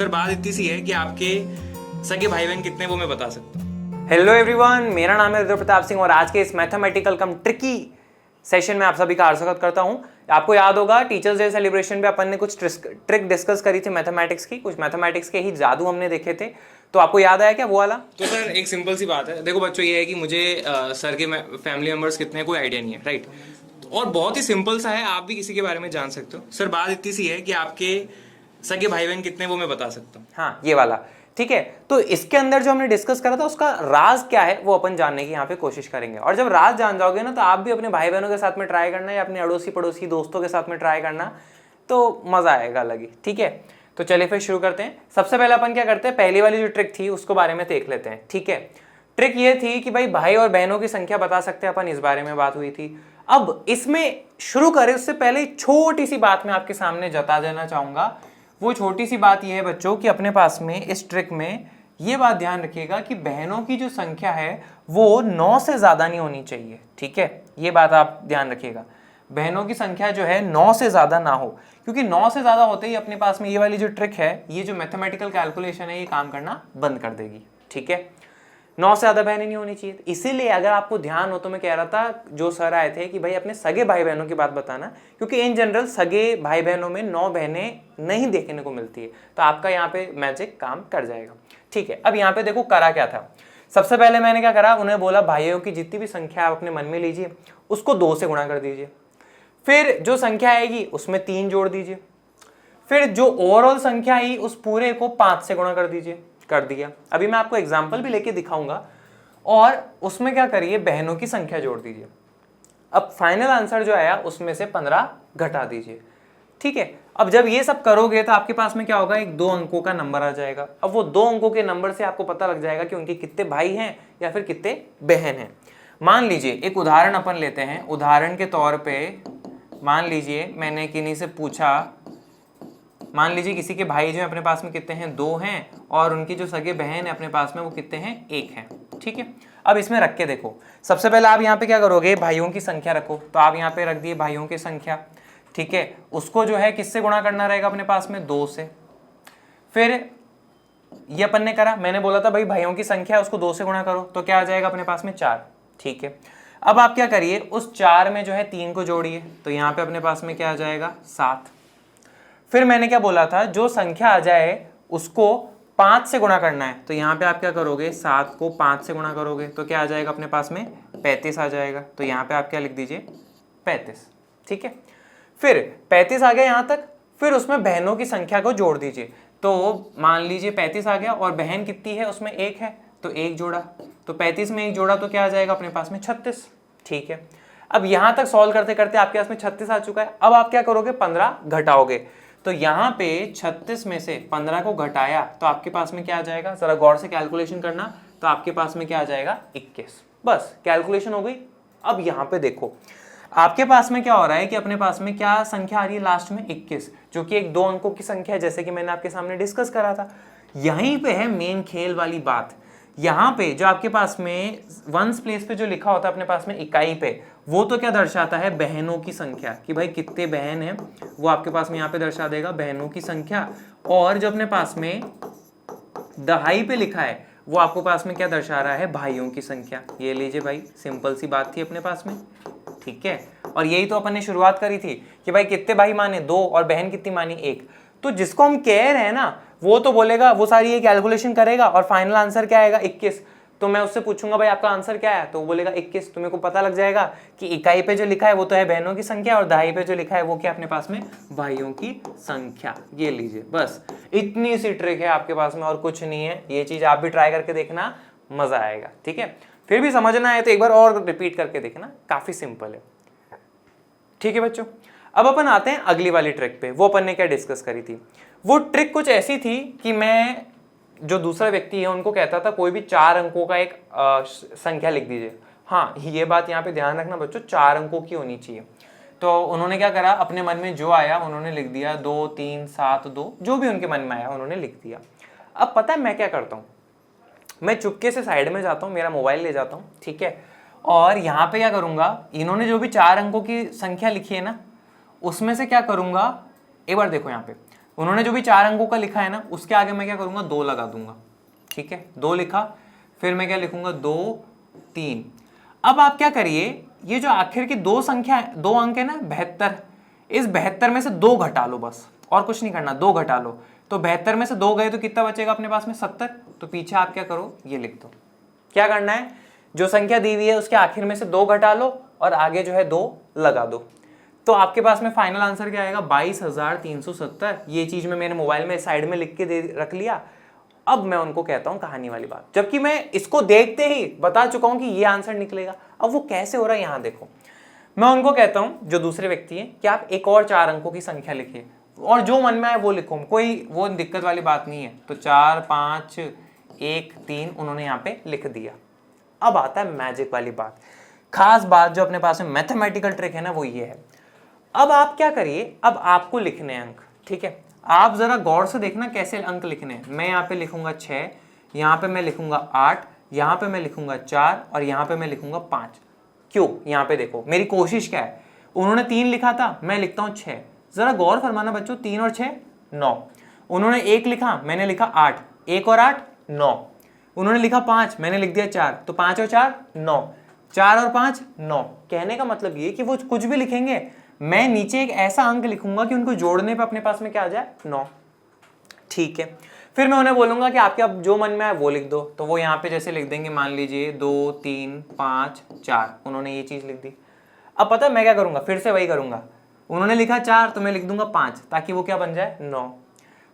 Sir बात इतनी सी है कि आपके सगे भाई बहन कितने वो मैं बता सकता हूँ। हेलो एवरीवन, मेरा नाम है रुद्र प्रताप सिंह और आज के इस मैथमेटिकल कम ट्रिकी सेशन में आप सभी का स्वागत करता हूं। आपको याद होगा टीचर्स डे सेलिब्रेशन पे अपन ने कुछ ट्रिक डिस्कस करी थी मैथमेटिक्स की, कुछ मैथमेटिक्स के ही जादू हमने देखे थे, तो आपको याद आया क्या वो वाला? तो सर एक सिंपल सी बात है, देखो बच्चों, ये है कि मुझे सर के फैमिली मेंबर्स कितने हैं कोई आइडिया नहीं है, राइट। और बहुत ही सिंपल सा है, आप भी किसी के बारे में जान सकते हो। सर बात इतनी सी है कि आपके सगे भाई बहन कितने वो मैं बता सकता हूँ। हाँ, ये वाला ठीक है। तो इसके अंदर जो हमने डिस्कस करा था उसका राज क्या है वो अपन जानने की यहाँ पे कोशिश करेंगे। और जब राज जान जाओगे ना तो आप भी अपने भाई बहनों के साथ में ट्राई करना या अपने अड़ोसी पड़ोसी दोस्तों के साथ में ट्राई करना, तो मजा आएगा अलग ही। ठीक है, तो चलिए फिर शुरू करते हैं। सबसे पहले अपन क्या करते हैं, पहली वाली जो ट्रिक थी उसको बारे में देख लेते हैं। ठीक है, ट्रिक ये थी कि भाई और बहनों की संख्या बता सकते हैं अपन, इस बारे में बात हुई थी। अब इसमें शुरू करें उससे पहले छोटी सी बात मैं आपके सामने जता देना चाहूंगा। वो छोटी सी बात ये है बच्चों कि अपने पास में इस ट्रिक में ये बात ध्यान रखिएगा कि बहनों की जो संख्या है वो 9 से ज्यादा नहीं होनी चाहिए। ठीक है, ये बात आप ध्यान रखिएगा, बहनों की संख्या जो है 9 से ज्यादा ना हो, क्योंकि 9 से ज्यादा होते ही अपने पास में ये वाली जो ट्रिक है, ये जो मैथमेटिकल कैलकुलेशन है, ये काम करना बंद कर देगी। ठीक है, 9 से ज्यादा बहनें नहीं होनी चाहिए। इसीलिए अगर आपको ध्यान हो तो मैं कह रहा था जो सर आए थे कि भाई अपने सगे भाई बहनों की बात बताना, क्योंकि इन जनरल सगे भाई बहनों में 9 बहनें नहीं देखने को मिलती है, तो आपका यहाँ पे मैजिक काम कर जाएगा। ठीक है, अब यहाँ पे देखो करा क्या था। सबसे पहले मैंने क्या करा, उन्हें बोला भाइयों की जितनी भी संख्या आप अपने मन में लीजिए उसको 2 से गुणा कर दीजिए, फिर जो संख्या आएगी उसमें 3 जोड़ दीजिए, फिर जो ओवरऑल संख्या आई उस पूरे को 5 से गुणा कर दीजिए। कर दिया। अभी मैं आपको एग्जाम्पल भी लेके दिखाऊंगा और उसमें क्या करिए, बहनों की संख्या जोड़ दीजिए। अब फाइनल आंसर जो आया उसमें से 15 घटा दीजिए। ठीक है, अब जब ये सब करोगे तो आपके पास में क्या होगा, एक 2 अंकों का नंबर आ जाएगा। अब वो 2 अंकों के नंबर से आपको पता लग जाएगा कि उनके कितने भाई हैं या फिर कितने बहन हैं। मान लीजिए एक उदाहरण अपन लेते हैं। उदाहरण के तौर पे मान लीजिए मैंने किन्हीं से पूछा, मान लीजिए किसी के भाई जो है अपने पास में कितने हैं, 2 हैं, और उनकी जो सगे बहन है अपने पास में वो कितने हैं, 1 है। ठीक है, अब इसमें रख के देखो। सबसे पहले आप यहाँ पे क्या करोगे, भाइयों की संख्या रखो, तो आप यहाँ पे रख दिए भाइयों की संख्या। ठीक है, उसको जो है किससे गुणा करना रहेगा अपने पास में, 2 से। फिर ये अपन ने करा, मैंने बोला था भाई भाइयों की संख्या उसको 2 से गुणा करो, तो क्या आ जाएगा अपने पास में, 4। ठीक है, अब आप क्या करिए, उस 4 में जो है 3 को जोड़िए, तो यहाँ पे अपने पास में क्या आ जाएगा, 7। फिर मैंने क्या बोला था, जो संख्या आ जाए उसको 5 से गुणा करना है, तो यहाँ पे आप क्या करोगे, 7 को 5 से गुणा करोगे तो क्या आ जाएगा अपने पास में, 35 आ जाएगा। तो यहाँ पे आप क्या लिख दीजिए, 35। ठीक है, फिर 35 आ गया यहाँ तक, फिर उसमें बहनों की संख्या को जोड़ दीजिए। तो मान लीजिए 35 आ गया और बहन कितनी है, उसमें 1 है, तो 1 जोड़ा, तो 35 में 1 जोड़ा तो क्या आ जाएगा अपने पास में, 36। ठीक है, अब यहाँ तक सॉल्व करते करते आपके पास में 36 आ चुका है। अब आप क्या करोगे, 15 घटाओगे, तो यहाँ पे 36 में से 15 को घटाया तो आपके पास में क्या आ जाएगा, जरा गौर से कैलकुलेशन करना, तो आपके पास में क्या आ जाएगा, 21। बस कैलकुलेशन हो गई। अब यहाँ पे देखो आपके पास में क्या हो रहा है कि अपने पास में क्या संख्या आ रही है लास्ट में, 21, जो कि एक 2 अंकों की संख्या है, जैसे कि मैंने आपके सामने डिस्कस करा था। यहीं पे है मेन खेल वाली बात। यहाँ पे जो आपके पास में वंस प्लेस पे जो लिखा होता है अपने पास में इकाई पे, वो तो क्या दर्शाता है, बहनों की संख्या, कि भाई कितने बहन हैं वो आपके पास में यहाँ पे दर्शा देगा बहनों की संख्या। और जो अपने पास में दहाई पे लिखा है वो आपको पास में क्या दर्शा रहा है, भाइयों की संख्या। ये लीजिए भाई, सिंपल सी बात थी अपने पास में। ठीक है, और यही तो अपन ने शुरुआत करी थी कि भाई कितने भाई माने, 2, और बहन कितनी मानी, 1। तो जिसको हम कह रहे हैं ना वो तो बोलेगा, वो सारी ये कैलकुलेशन करेगा और फाइनल आंसर क्या आएगा, 21। तो मैं उससे पूछूंगा भाई आपका आंसर क्या है, तो वो बोलेगा 21। तो मेरे को पता लग जाएगा कि इकाई पे जो लिखा है वो तो है बहनों की संख्या, और दहाई पे जो लिखा है वो क्या अपने पास में, भाइयों की संख्या। ये लीजिए, बस इतनी सी ट्रिक है आपके पास में और कुछ नहीं है। ये चीज आप भी ट्राई करके देखना, मजा आएगा। ठीक है, फिर भी समझना है तो एक बार और रिपीट करके देखना, काफी सिंपल है। ठीक है बच्चों, अब अपन आते हैं अगली वाली ट्रिक पे। वो अपन ने क्या डिस्कस करी थी, वो ट्रिक कुछ ऐसी थी कि मैं जो दूसरा व्यक्ति है उनको कहता था कोई भी 4 अंकों का एक संख्या लिख दीजिए। हाँ, ये बात यहाँ पे ध्यान रखना बच्चों, 4 अंकों की होनी चाहिए। तो उन्होंने क्या करा, अपने मन में जो आया उन्होंने लिख दिया, 2 3 7 2, जो भी उनके मन में आया उन्होंने लिख दिया। अब पता है मैं क्या करता हूँ, मैं चुपके से साइड में जाता हूँ, मेरा मोबाइल ले जाता हूँ। ठीक है, और यहाँ पे क्या करूंगा, इन्होंने जो भी 4 अंकों की संख्या लिखी है ना, उसमें से क्या करूंगा, एक बार देखो यहाँ पे उन्होंने जो भी 4 अंकों का लिखा है ना, उसके आगे मैं क्या करूंगा, 2 लगा दूंगा। ठीक है, 2 लिखा, फिर मैं क्या लिखूंगा, 2 3। अब आप क्या करिए, ये जो आखिर की 2 संख्या है, 2 अंक है ना 72, इस 72 में से 2 घटा लो बस, और कुछ नहीं करना, 2 घटा लो। तो 72 में से 2 गए तो कितना बचेगा अपने पास में, 70। तो पीछे आप क्या करो, ये लिख दो। क्या करना है, जो संख्या दी हुई है उसके आखिर में से 2 घटा लो और आगे जो है 2 लगा दो। तो आपके पास में फाइनल आंसर क्या आएगा, 22,370। ये चीज मैं मेरे मोबाइल में साइड में लिख के दे रख लिया। अब मैं उनको कहता हूं कहानी वाली बात, जबकि मैं इसको देखते ही बता चुका हूं कि ये आंसर निकलेगा। अब वो कैसे हो रहा है यहां देखो, मैं उनको कहता हूं जो दूसरे व्यक्ति हैं कि आप एक और 4 अंकों की संख्या लिखिए और जो मन में आए वो लिखो, कोई वो दिक्कत वाली बात नहीं है। तो 4 5 1 3 उन्होंने यहाँ पे लिख दिया। अब आता है मैजिक वाली बात, खास बात जो अपने पास में मैथमेटिकल ट्रिक है ना, वो ये है। अब आप क्या करिए, अब आपको लिखने हैं अंक। ठीक है, आप जरा गौर से देखना कैसे अंक लिखने हैं। मैं यहाँ पे लिखूंगा 6, यहाँ पे मैं लिखूंगा 8, यहाँ पे मैं लिखूंगा 4 और यहाँ पे मैं लिखूंगा 5। क्यों, यहाँ पे देखो मेरी कोशिश क्या है, उन्होंने 3 लिखा था, मैं लिखता हूँ 6। जरा गौर फरमाना बच्चों, 3 और 6 9। उन्होंने 1 लिखा, मैंने लिखा 8, 1 और 8 9। उन्होंने लिखा 5, मैंने लिख दिया 4, तो 5 और 4 9, 4 और 5 9। कहने का मतलब ये कि वो कुछ भी लिखेंगे, मैं नीचे एक ऐसा अंक लिखूंगा कि उनको जोड़ने पे अपने पास में क्या आ जाए, 9। ठीक है, फिर मैं उन्हें बोलूंगा कि आपके अब जो मन में आए वो लिख दो। तो वो यहाँ पे जैसे लिख देंगे, मान लीजिए 2 3 5 4, उन्होंने ये चीज लिख दी। अब पता है मैं क्या करूंगा, फिर से वही करूंगा। उन्होंने लिखा 4 तो मैं लिख दूंगा 5 ताकि वो क्या बन जाए, 9।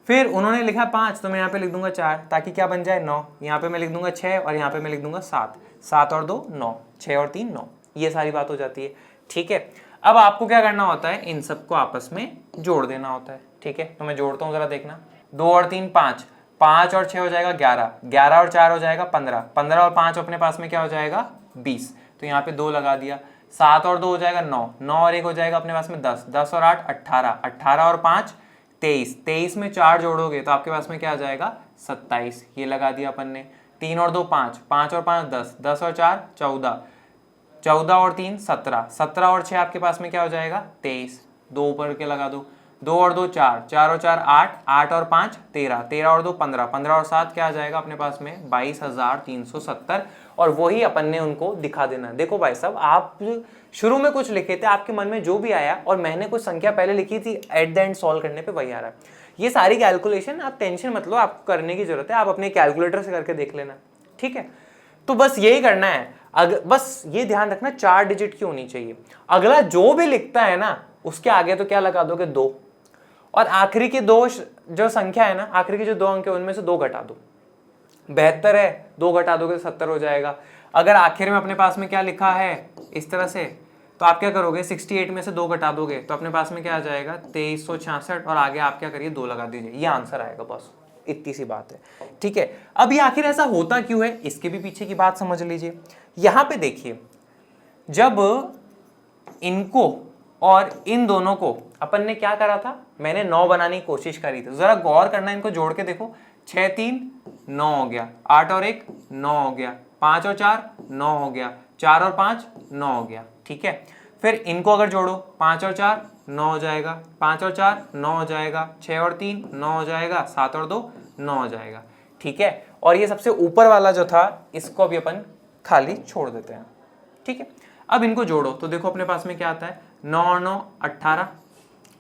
फिर उन्होंने लिखा 5 तो मैं यहाँ पे लिख दूंगा 4 ताकि क्या बन जाए, 9। यहाँ पे मैं लिख दूंगा 6 और यहाँ पे मैं लिख दूंगा 7। 7 और 2 9, 6 और 3 9। ये सारी बात हो जाती है। ठीक है, अब आपको क्या करना होता है, इन सबको आपस में जोड़ देना होता है। ठीक है, तो मैं जोड़ता हूँ, जरा देखना। 2 और 3 5, 5 और 6 हो जाएगा 11, 11 और 4 हो जाएगा 15, 15 और 5 अपने पास में क्या हो जाएगा, 20। तो यहाँ पे 2 लगा दिया। 7 और 2 हो जाएगा 9, 9 और 1 हो जाएगा अपने पास में 10, 10 और 8 18, 18 और 5 23, 23 में 4 जोड़ोगे तो आपके पास में क्या आ जाएगा, 27। ये लगा दिया अपन ने। 3 और 2 5, 5 और 5 10, 10 और 4 14, 14 और 3 17, 17 और 6 आपके पास में क्या हो जाएगा, 23। 2 ऊपर के लगा दो। 2 और 2 4, 4 और 4 8, 8 और 5 13, 13 और 2 15, 15 और 7 क्या आ जाएगा अपने पास में, 22,370। और वही अपन ने उनको दिखा देना। देखो भाई साहब, आप शुरू में कुछ लिखे थे, आपके मन में जो भी आया और मैंने कुछ संख्या पहले लिखी थी, एट द एंड सॉल्व करने पे वही आ रहा है। ये सारी कैलकुलेशन आप टेंशन मत लो, आपको करने की जरूरत है, आप अपने कैलकुलेटर से करके देख लेना। ठीक है, तो बस यही करना है। बस ये ध्यान रखना 4 डिजिट की होनी चाहिए। अगला जो भी लिखता है ना, उसके आगे तो क्या लगा दोगे, 2। और आखिरी की 2 जो संख्या है ना, आखिरी के जो 2 अंक है उनमें से 2 घटा दो। 72 है, 2 घटा दोगे तो 70 हो जाएगा। अगर आखिर में अपने पास में क्या लिखा है इस तरह से, तो आप क्या करोगे, 68 में से 2 घटा दोगे तो अपने पास में क्या आ जाएगा, 2366। और आगे आप क्या करिए, 2 लगा दीजिए, ये आंसर आएगा। बस इतनी सी बात है। ठीक है, अब ये आखिर ऐसा होता क्यों है, इसके भी पीछे की बात समझ लीजिए। यहां पे देखिए, जब इनको और इन दोनों को अपन ने क्या करा था, मैंने 9 बनाने की कोशिश करी थी। जरा गौर करना, इनको जोड़ के देखो। 6 3 9 हो गया, 8 और 1 9 हो गया, 5 और 4 9 हो गया, 4 और 5 9 हो गया। ठीक है, फिर इनको अगर जोड़ो, 5 और 4 9 हो जाएगा, 5 और 4 9 हो जाएगा, 6 और 3 9 हो जाएगा, 7 और 2 9 हो जाएगा। ठीक है, और ये सबसे ऊपर वाला जो था, इसको भी अपन खाली छोड़ देते हैं। ठीक है, अब इनको जोड़ो तो देखो अपने पास में क्या आता है, 9 और 9 18,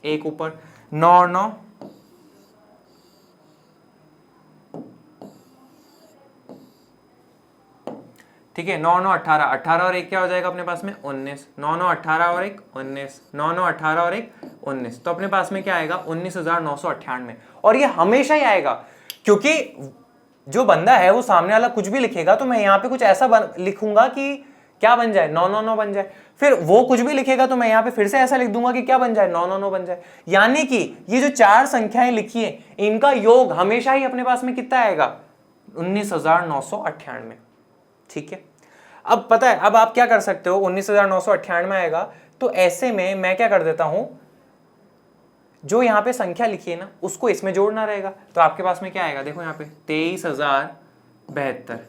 एक ऊपर 9 और 9 ठीक है, 9 9 18, 18 और 1 क्या हो जाएगा अपने पास में, 19। 9 9 18 और 1 19, 9 9 18 और 1 19। तो अपने पास में क्या आएगा, 19,998। और ये हमेशा ही आएगा, क्योंकि जो बंदा है वो सामने वाला कुछ भी लिखेगा तो मैं यहाँ पे कुछ ऐसा लिखूंगा कि क्या बन जाए, 999 बन जाए। फिर वो कुछ भी लिखेगा तो मैं यहाँ पे फिर से ऐसा लिख दूंगा कि क्या बन जाए, 999 बन जाए। यानी कि ये जो 4 संख्याएं लिखी है, इनका योग हमेशा ही अपने पास में कितना आएगा, 19,998। ठीक है, अब पता है, अब आप क्या कर सकते हो, 19,998 आएगा तो ऐसे में मैं क्या कर देता हूं, जो यहां पे संख्या लिखी है ना, उसको इसमें जोड़ना रहेगा। तो आपके पास में क्या आएगा, देखो यहाँ पे 23,072।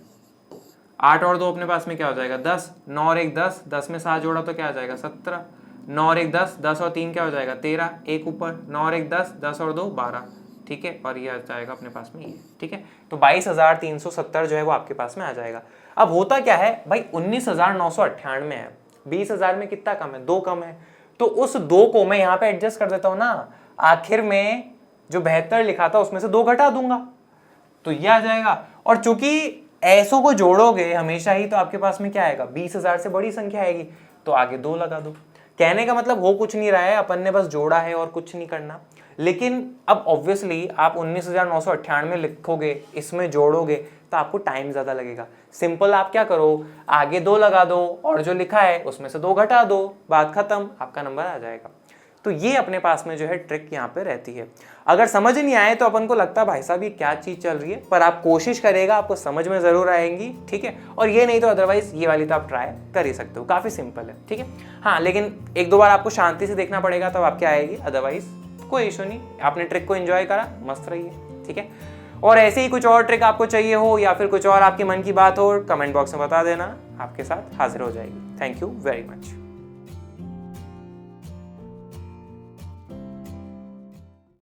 8 और 2 अपने पास में क्या हो जाएगा, 10, 9 और 1 10, 10 में 7 जोड़ा तो क्या आ जाएगा, 17, 9 और 1 10, 10 और 3 क्या हो जाएगा, 13, एक ऊपर 9 और 1 10, 10 और 2 12, ठीक है, और ये आ जाएगा अपने पास में ये, ठीक है। तो 22,370 जो है वो आपके पास में आ जाएगा। अब होता क्या है भाई, 19,998 है, 20,000 में कितना कम है, 2 कम है, तो उस 2 को मैं यहाँ पे एडजस्ट कर देता हूँ ना, आखिर में जो 72 लिखा था उसमें से 2 घटा दूंगा, तो ये आ जाएगा। और चूंकि ऐसों को जोड़ोगे हमेशा ही, तो आपके पास में क्या आएगा, 20,000 से बड़ी संख्या आएगी, तो आगे 2 लगा दो। कहने का मतलब हो कुछ नहीं रहा है, अपन ने बस जोड़ा है और कुछ नहीं करना। लेकिन अब ऑब्वियसली आप 19,998 लिखोगे, इसमें जोड़ोगे, तो आपको टाइम ज्यादा लगेगा। सिंपल आप क्या करो, आगे 2 लगा दो और जो लिखा है उसमें से 2 घटा दो, बात खत्म, आपका नंबर आ जाएगा। तो ये अपने पास में जो है ट्रिक यहाँ पे रहती है। अगर समझ नहीं आए तो अपन को लगता है भाई साहब ये क्या चीज चल रही है, पर आप कोशिश करेगा आपको समझ में जरूर आएंगी, ठीक है। और ये नहीं तो अदरवाइज ये वाली तो आप ट्राई कर ही सकते हो, काफी सिंपल है, ठीक है। हाँ, लेकिन 1-2 बार आपको शांति से देखना पड़ेगा तब आपके आएगी, अदरवाइज कोई इशू नहीं। आपने ट्रिक को एंजॉय करा, मस्त रहिए, ठीक है। और ऐसे ही कुछ और ट्रिक आपको चाहिए हो या फिर कुछ और आपके मन की बात हो, कमेंट बॉक्स में बता देना, आपके साथ हाजिर हो जाएगी। Thank you very much.